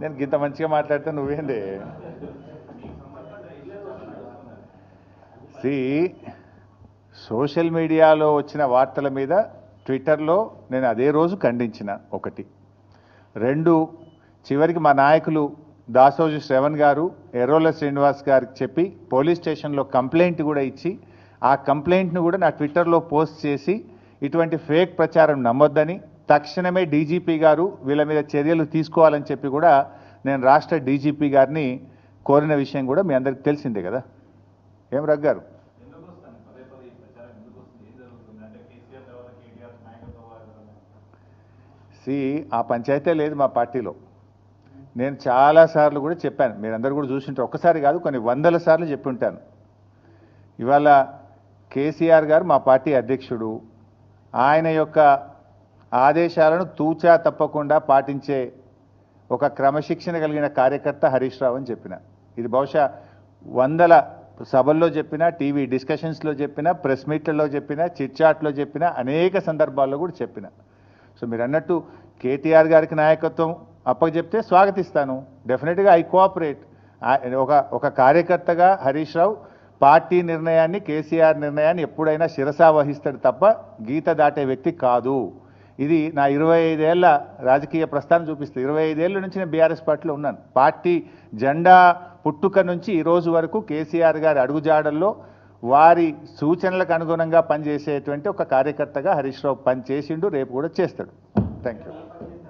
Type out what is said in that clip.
నేను గింత మంచిగా మాట్లాడితే నువ్వేంది సోషల్ మీడియాలో వచ్చిన వార్తల మీద ట్విట్టర్లో నేను అదే రోజు ఖండించిన. ఒకటి. రెండు, చివరికి మా నాయకులు దాసోజు శ్రవణ్ గారు ఎర్రోల శ్రీనివాస్ గారికి చెప్పి పోలీస్ స్టేషన్లో కంప్లైంట్ కూడా ఇచ్చి ఆ కంప్లైంట్ను కూడా నా ట్విట్టర్లో పోస్ట్ చేసి ఇటువంటి ఫేక్ ప్రచారం నమ్మొద్దని, తక్షణమే డీజీపీ గారు వీళ్ళ మీద చర్యలు తీసుకోవాలని చెప్పి కూడా నేను రాష్ట్ర డీజీపీ గారిని కోరిన విషయం కూడా మీ అందరికీ తెలిసిందే కదా. ఏం రగ్గారు? ఆ పంచాయతీ లేదు మా పార్టీలో. నేను చాలాసార్లు కూడా చెప్పాను, మీరందరూ కూడా చూసింటారు. ఒక్కసారి కాదు, కొన్ని వందల సార్లు చెప్పి ఉంటాను. ఇవాళ కేసీఆర్ గారు మా పార్టీ అధ్యక్షుడు. ఆయన యొక్క ఆదేశాలను తూచా తప్పకుండా పాటించే ఒక క్రమశిక్షణ కలిగిన కార్యకర్త హరీష్ రావు అని చెప్పిన. ఇది బహుశా వందల సభల్లో చెప్పినా, టీవీ డిస్కషన్స్లో చెప్పినా, ప్రెస్ మీట్లలో చెప్పినా, చిట్చాట్లో చెప్పినా, అనేక సందర్భాల్లో కూడా చెప్పిన. సో మీరు అన్నట్టు కేటీఆర్ గారికి నాయకత్వం అప్పచెప్తే స్వాగతిస్తాను. డెఫినెట్గా ఐ కోఆపరేట్. ఒక కార్యకర్తగా హరీష్ రావు పార్టీ నిర్ణయాన్ని, కేసీఆర్ నిర్ణయాన్ని ఎప్పుడైనా శిరసా వహిస్తాడు తప్ప గీత దాటే వ్యక్తి కాదు. ఇది నా 25 ఏళ్ల రాజకీయ ప్రస్థానం చూపిస్తుంది. 25 ఏళ్ళ నుంచి నేను బీఆర్ఎస్ పార్టీలో ఉన్నాను. పార్టీ జెండా పుట్టుక నుంచి ఈ రోజు వరకు కేసీఆర్ గారి అడుగుజాడల్లో వారి సూచనలకు అనుగుణంగా పనిచేసేటువంటి ఒక కార్యకర్తగా హరీష్ రావు పనిచేసిండు, రేపు కూడా చేస్తాడు. Thank you.